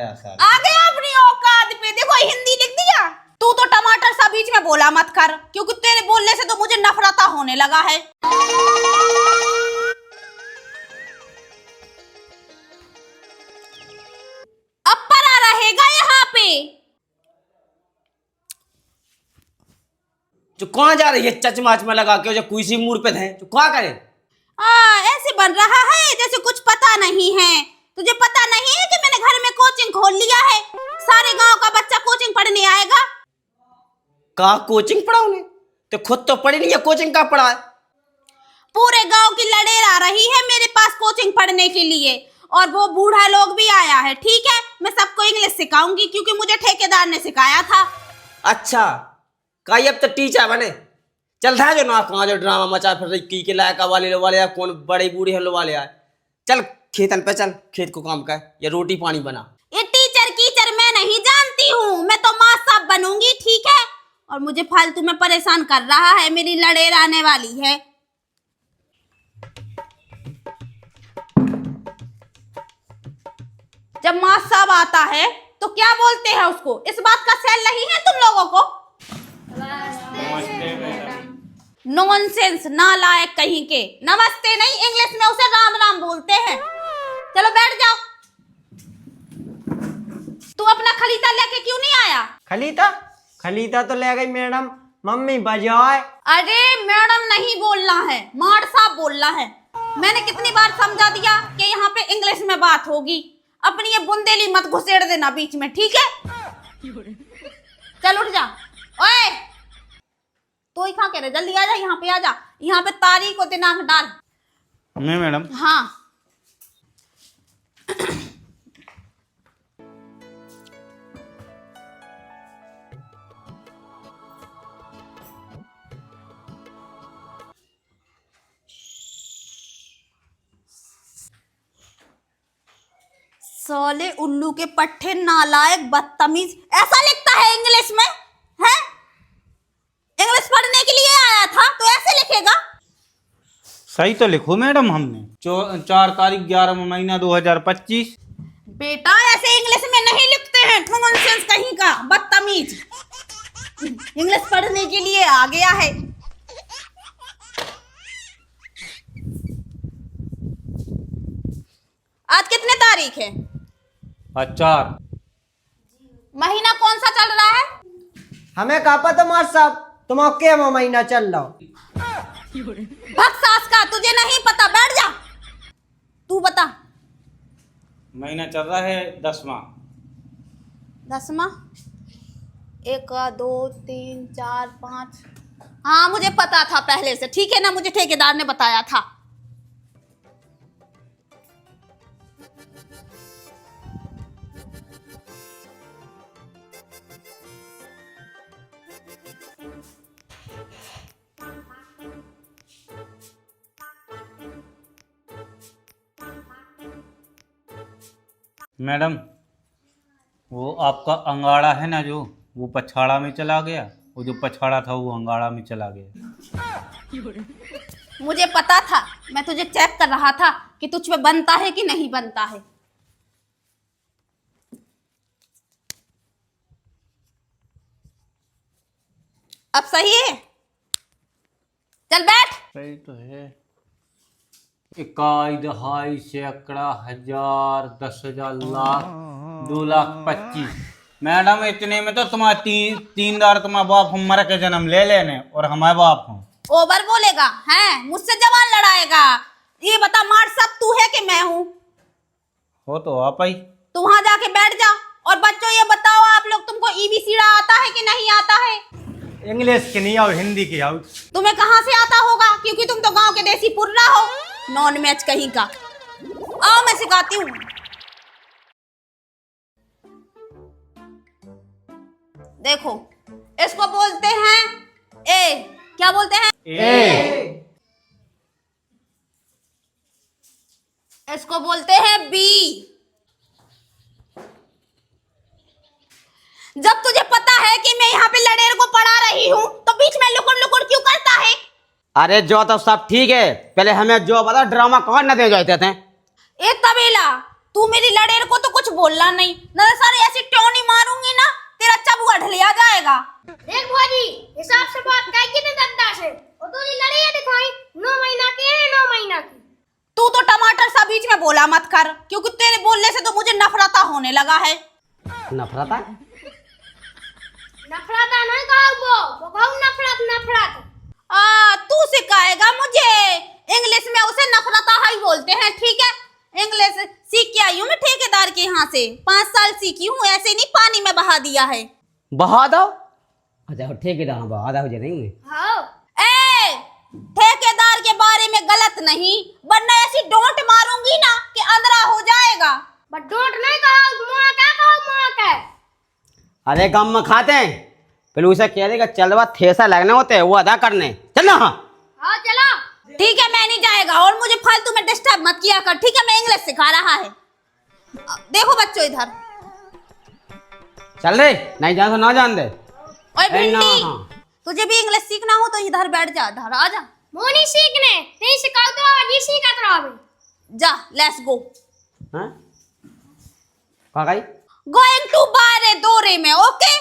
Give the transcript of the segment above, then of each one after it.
नया साल आ गया अपनी औकात पे। देखो हिंदी लिख दिया। तू तो टमाटर सा बीच में बोला मत कर, क्योंकि तेरे बोलने से तो मुझे नफरता होने लगा है। अब परा रहेगा यहाँ पे। जो कहाँ जा रही है चचमा चमा लगा के, जो कुछ मूड पे थे जो क्या करे? ऐसे बन रहा है जैसे कुछ पता नहीं है। तुझे पता नहीं है कि मैंने घर में कोचिंग खोल लिया है। सारे गांव का बच्चा कोचिंग पढ़ने आएगा। कहा कोचिंग पढ़ाओगे? तो खुद तो पढ़ी नहीं है, कोचिंग का पढ़ा है? पूरे गांव की लड़ेर आ रही है मेरे पास कोचिंग पढ़ने के लिए, और वो बूढ़ा लोग भी आया है। ठीक है, मैं सबको इंग्लिश सिखाऊंगी क्योंकि मुझे ठेकेदार ने सिखाया था। अच्छा, कहीं अब तो टीचर बने। चल था जो ना कहाँ जो ड्रामा मचा फिर रही की के लायका वाले आए, कौन बड़े बूढ़े हल्लो वाले आए। चल खेतन पे चल, खेत को काम कर या रोटी पानी बना। ये टीचर कीचर मैं नहीं जानती हूँ, मैं तो माँ साहब बनूंगी। ठीक है, और मुझे फालतू में परेशान कर रहा है। मेरी लड़ेर आने वाली है। जब माँ साहब आता है तो क्या बोलते हैं उसको? इस बात का सेल नहीं है तुम लोगों को? नॉनसेंस, नालायक कहीं के। नमस्ते नहीं, इंग्लिश में उसे राम राम बोलते हैं। चलो बैठ जाओ। तू अपना खलीता लेके क्यों नहीं आया? खलीता तो ले गई मैडम। मम्मी बजाए। अरे मैडम नहीं बोलना है, मार साहब बोलना है। मैंने कितनी बार समझा दिया कि यहाँ पे इंग्लिश में बात होगी। अपनी ये बुंदेली मत घुसेड़ देना बीच में, ठीक है? चल उठ जा। ओए तो ही खा के रहे, जल्दी आ जा, यहाँ पे आ जा। यहाँ पे तारीख और दिनांक डाल। मैं मैडम। हाँ, साले उल्लू के पट्टे, नालायक, बदतमीज, ऐसा लिखता है इंग्लिश में? है इंग्लिश पढ़ने के लिए आया था तो ऐसे लिखेगा? सही तो लिखो मैडम हमने। 4 तारीख 11वां महीना 2025। बेटा ऐसे इंग्लिश में नहीं लिखते हैं। नॉनसेंस कहीं का, बदतमीज। इंग्लिश पढ़ने के लिए आ गया है। आज कितने तारीख है? 4। महीना कौन सा चल रहा है? हमें कहा पता मार साहब, तुम के महीना चल रहा हो। भक्सास का तुझे नहीं पता, बैठ जा। तू बता। महीना चल रहा है 10वां। 10वां? 1 2 3 4 5। हाँ मुझे पता था पहले से, ठीक है ना? मुझे ठेकेदार ने बताया था। मैडम वो आपका अंगाड़ा है ना, जो वो पछाड़ा में चला गया। वो जो पछाड़ा था वो अंगाड़ा में चला गया। मुझे पता था, मैं तुझे चेक कर रहा था कि तुझ पे बनता है कि नहीं बनता है। अब सही है? चल बैठ। सही तो है। 1 2 सैकड़ा 1000 10,000 लाख 2,25,000। मैडम इतने में तो तुम्हारे तीन दार तुम्हारा बाप हमारा के जन्म ले लेने और हमारे बाप हो। ओवर बोलेगा हैं? मुझसे जवान लड़ाएगा? ये बता मार सब तू है कि मैं हूँ? हो तो आप ही। तू वहां जाके बैठ जा। और बच्चों ये बताओ, आप लोग, तुमको ईबीसीडी आता है कि नहीं आता है? इंग्लिश की नहीं आओ, हिंदी की आओ। तुम्हें कहाँ से आता होगा, क्योंकि तुम तो गांव के देसी पुर्रा हो। नॉन मैच कहीं का। आओ मैं सिखाती हूँ। देखो इसको बोलते हैं ए। क्या बोलते हैं? ए। इसको बोलते हैं बी। जब तुझे पता है कि मैं यहाँ पे लड़ेर को पढ़ा रही हूँ तो बीच में लुकुड़ लुकुड़ क्यों करता है? अरे जो तो सब ठीक है, पहले हमें जो बता ड्रामा कौन न दे जाते थे। ए तबेला, तू मेरी लड़ेर को तो कुछ बोलना नहीं, न सारे ऐसी टोनी मारूंगी ना तेरा चबुआ ढलिया जाएगा। देख भौजी, हिसाब से बात कर कितने दद्दा से और तूने लड़ाई दिखाई 9 महीना की है, 9 महीना की। तू तो टमाटर सा बीच में बोला मत कर, क्योंकि तेरे बोलने से तो मुझे नफरता होने लगा है। नफरता नफरत नहीं कहो वो कहूँ नफरत नफरत। तू सिखाएगा मुझे इंग्लिश में, उसे नफरता ही बोलते हैं, ठीक है। इंग्लिश सीख के आई हूँ मैं ठेकेदार के यहाँ से, 5 साल सीखी हूँ, ऐसे नहीं पानी में बहा दिया है। बहा दो। अच्छा ठेकेदार बहा दो नहीं। हाँ ए ठेकेदार के बारे में गलत नहीं, वरना ऐसी डोंट मारूंगी ना कि अंदरा हो जाएगा। बट डोंट नहीं कहो, माँ क्या कहो माँ क्या। अरे गम में खाते हैं, पहले उसे कह देगा चल बा थेसा लगने होते हैं वो अदा करने, चल ना। हाँ चलो। ठीक है मैं नहीं जाएगा, और मुझे फालतू में डिस्टर्ब मत किया कर, ठीक है। मैं इंग्लिश सिखा रहा है, देखो बच्चों इधर। चल रे, नहीं जान तो ना जान दे। ओए ए, ना, भिंडी, हाँ। तुझे भी इंग्लिश सीखना हो तो इधर बैठ जा, इधर आ जा। मोनी सीखने नहीं सिखाओ तो आज ही सीखा तो अभी। जा लेट्स गो। हाँ कहाँ गई? गोइंग टू बारे दोरे में, ओके।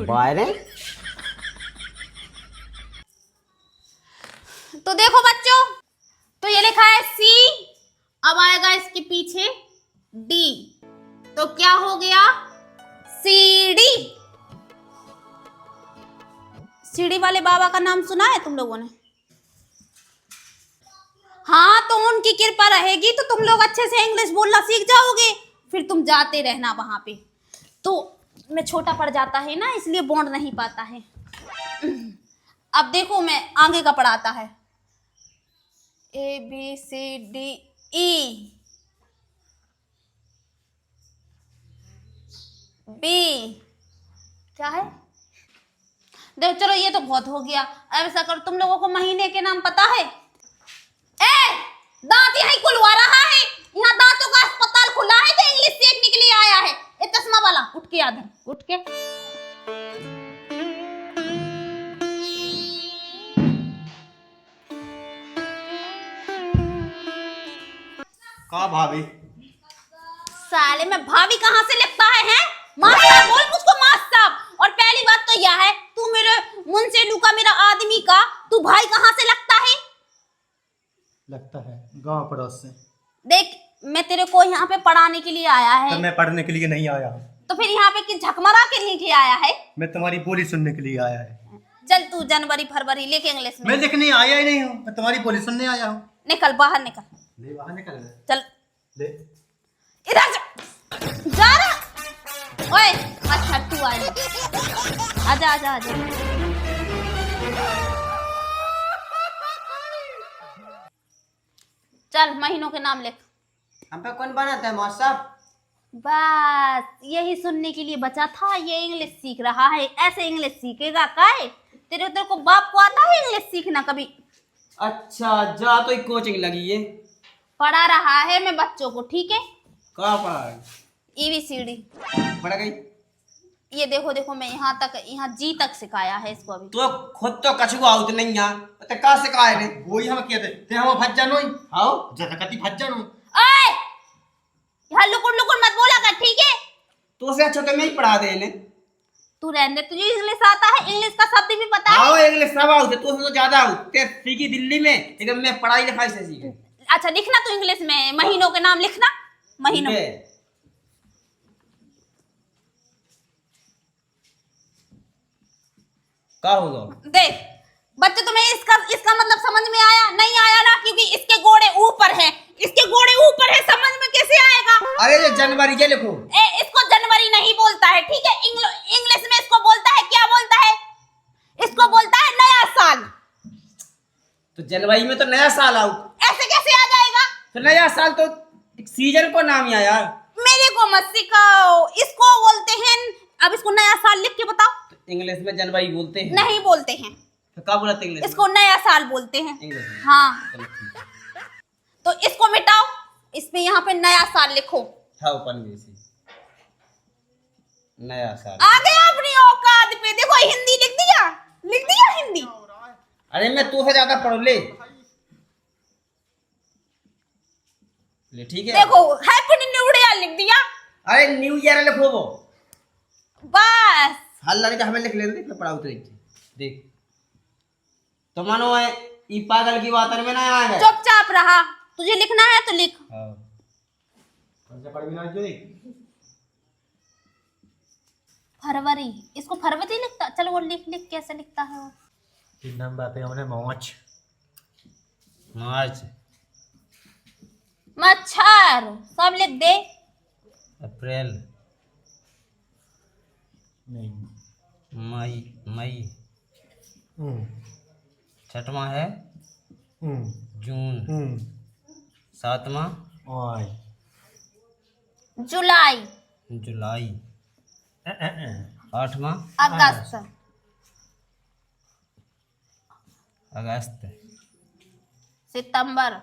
बाहर तो देखो बच्चों, तो ये लिखा है सी, अब आएगा इसके पीछे डी, तो क्या हो गया सीडी। सीडी वाले बाबा का नाम सुना है तुम लोगों ने? हाँ, तो उनकी कृपा रहेगी तो तुम लोग अच्छे से इंग्लिश बोलना सीख जाओगे, फिर तुम जाते रहना वहां पे। तो मैं छोटा पड़ जाता है ना, इसलिए बॉन्ड नहीं पाता है। अब देखो मैं आगे का पढ़ाता है, A B C D E B, क्या है? देखो चलो ये तो बहुत हो गया। अब ऐसा करो, तुम लोगों को महीने के नाम पता है? ए दांत यहीं खुलवा रहा है, यहाँ दांतों का अस्पताल खुला है तो इंग्लिश सीखने के लिए आया है। ए चश्मा वाला उठ के आधर, उठ के। का भाभी? साले में भाभी कहाँ से लगता है? मास्टर साहब बोल मुझको, मास्टर साहब। और पहली बात तो यह है, तू मेरे मुंसेलू का, मेरा आदमी का, तू भाई कहाँ से लगता है? लगता है गांव पड़ोस से। देख मैं तेरे को यहाँ पे पढ़ाने के लिए आया है, तब मैं पढ़ने के लिए नहीं आया हूँ, तो फिर यहाँ पे किस झकमरा के लिए आया है? मैं तुम्हारी बोली सुनने के लिए आया है। चल तू जनवरी फरवरी लेके इंग्लिश में मैं लिखने आया ही नहीं हूँ, मैं तुम्हारी बोली सुनने आया हूँ। निकल बाहर निकल, ले बाहर निकल ले। चल ले इधर जा रहा। ओए अच्छा तू आ जा, आजा आजा आजा। चल महीनों के नाम लिख। हम पे कौन बनाता है मौसा? बस यही सुनने के लिए बचा था, ये इंग्लिश सीख रहा है। ऐसे इंग्लिश सीखेगा काय? तेरे तेरे को बाप को आता है इंग्लिश सीखना कभी? अच्छा जा तो एक कोचिंग लगी है, पढ़ा रहा है मैं बच्चों को, ठीक है। कहाँ पढ़ा है? ABCD पढ़ गई? ये देखो देखो, मैं यहाँ तक, यहाँ जी तक सिखाया है इसको अभी। तो खुद तो कछु आउत नहीं यहाँ, तो का सिखाए रे? वही हम कहते ते हम भज जानो ही आओ जैसा कति भज जानो। ओए यहाँ लुकुर लुकुर मत बोला कर, ठीक है। तो उसे अच्छा तो मैं ही पढ़ा दे इन्हें। तू रहने, तुझे इंग्लिश आता है, इंग्लिश का शब्द भी पता है? आओ इंग्लिश सब आउत है, तो ज्यादा आउत ते सीखी दिल्ली में, लेकिन मैं पढ़ाई लिखाई से सीखे। अच्छा लिखना तू इंग्लिश में महीनों के नाम लिखना, महीनों। का होगा? देख बच्चे, तुम्हें इसका इसका मतलब समझ में आया? नहीं आया ना, क्योंकि इसके गोड़े ऊपर है, इसके गोड़े ऊपर है, समझ में कैसे आएगा? अरे ये जनवरी के लिखो। इसको जनवरी नहीं बोलता है, ठीक है। इंग्लिश में इसको बोलता है, क्या बोलता है? इसको बोलता है नया साल। तो जनवरी में तो नया साल आउट, ऐसे कैसे आ जाएगा? तो नया साल तो सीजन को नाम ही आया। मेरे को मत सिखाओ, इसको बोलते हैं। अब इसको नया साल लिख के बताओ। इंग्लिश में जनवरी बोलते हैं? नहीं बोलते हैं, तो क्या बोलते इंग्लिश? इसको नया साल बोलते हैं। इंग्लिश में? हाँ, चलो ठीक है। तो इसको मिटाओ, इसमें यहाँ पे नया साल लिखो। था ऊपर में से नया साल। आ गया अपनी औकात पे, देखो हिंदी लिख दिया हिंदी। अरे मैं तू से ज्यादा पढ़ ले। ले ठीक है। देखो हैप्पी न्यू ईयर लिख दिया। अरे न्यू ईयर लिखो वो बस हल्ला नहीं हमें लिख लेते फिर पढ़ाओ तो देख तो मानो है ई पागल की बात में ना आया है। चुपचाप रहा, तुझे लिखना है तो लिख। फरवरी, इसको फरवरी लिखता, चलो वो लिख लिख कैसे लिखता है वो। तीन नंबर पे हमने मार्च मार्च मच्छर सब लिख दे। अप्रैल नहीं मई मई हम्म, छठवां है हम्म, जून हम्म, सातवां आई जुलाई, जुलाई अ, आठवां अगस्त, अगस्त सितंबर,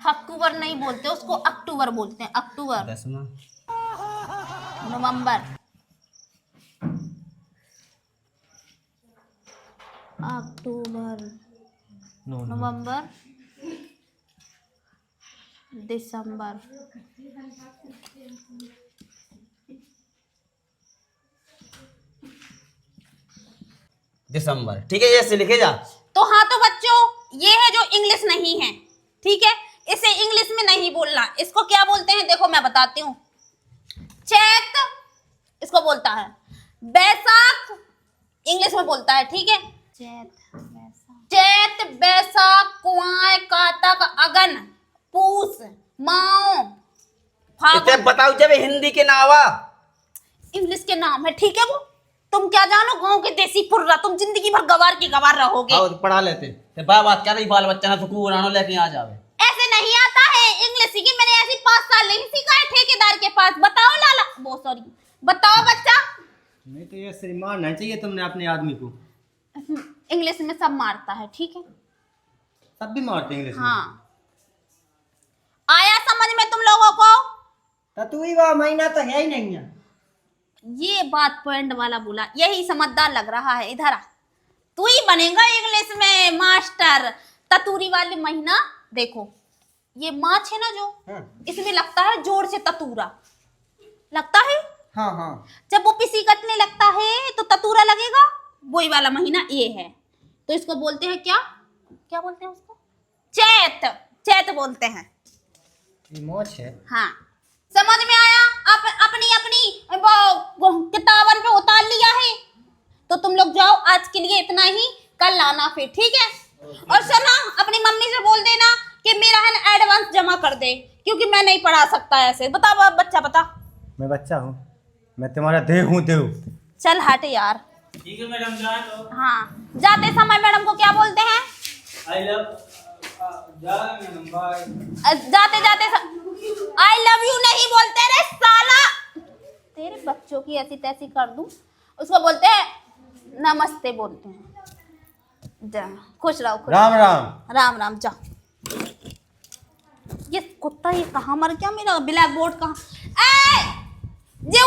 अक्टूबर नहीं बोलते उसको, अक्टूबर बोलते हैं, अक्टूबर, दसवां नवंबर, अक्टूबर, नवंबर, दिसंबर, दिसंबर ठीक है। ऐसे लिखे जा। तो हाँ तो बच्चों ये है जो इंग्लिश नहीं है, ठीक है, इसे इंग्लिश में नहीं बोलना। इसको क्या बोलते हैं देखो मैं बताती हूँ। चैत इसको बोलता है, बैसाख इंग्लिश में बोलता है, ठीक है, चैत बैसाख कुआं कातक अगन पूस माओ इतने फागुन, बताओ जब हिंदी के नावा इंग्लिश के नाम है, ठीक है। वो तुम क्या जानो गांव के देसी पुर्रा, तुम जिंदगी भर गवार की गवार रहोगे। आओ पढ़ा लेते ते बात क्या नहीं बाल बच्चा ना तो कुरानो लेके आ जावे। ऐसे नहीं आता है इंग्लिश सीखी मैंने, ऐसी 5 साल नहीं सीखा है ठेकेदार के पास। बताओ लाला, वो सॉरी, बताओ बच्चा। नहीं तो ये सही मारना चाहिए तुमने अपने आदमी को। इंग्लिश में सब मारता है, ठीक है। सब भी मारते हैं इंग्लिश में। हाँ आया समझ में तुम लोगों को? तो तू ही वह महीना तो है ही नहीं है। ये बात पॉइंट वाला बोला, यही समझदार लग रहा है। इधर आ, तू ही बनेगा इंग्लिश में मास्टर। ततूरी वाली महीना देखो, ये माछ है ना जो, इसमें लगता है जोर से ततूरा लगता है। हाँ हाँ जब वो पिसी कटने लगता है तो ततूरा लगेगा, वही वाला महीना ये है। तो इसको बोलते हैं क्या, क्या बोलते हैं उसको? चैत, चैत बोलते हैं। ये मार्च है। हाँ समझ में आया? अपनी वो किताबन पे उतार लिया है। तो तुम लोग जाओ, आज के लिए इतना ही, कल लाना फिर, ठीक है। और सुना, अपनी मम्मी से बोल देना कि मेरा है ना एडवांस जमा कर दे, क्योंकि मैं नहीं पढ़ा सकता ऐसे। बता बच्चा बता। मैं बच्चा हूँ, मैं तुम्हारा देव हूँ, देव। चल हट यार। ठीक है मैडम जाए तो। हाँ जाते समय मैडम को क्या बोलते हैं? I love madam bye. जाते जाते आई लव यू नहीं बोलते रे साला, तेरे बच्चों की ऐसी तैसी कर दूं। उसको बोलते हैं नमस्ते, बोलते हैं। जा खुश रहो, खुश राम राम। राम राम। जा ये कुत्ता ये कहाँ मर गया? मेरा ब्लैक बोर्ड कहाँ? ए जे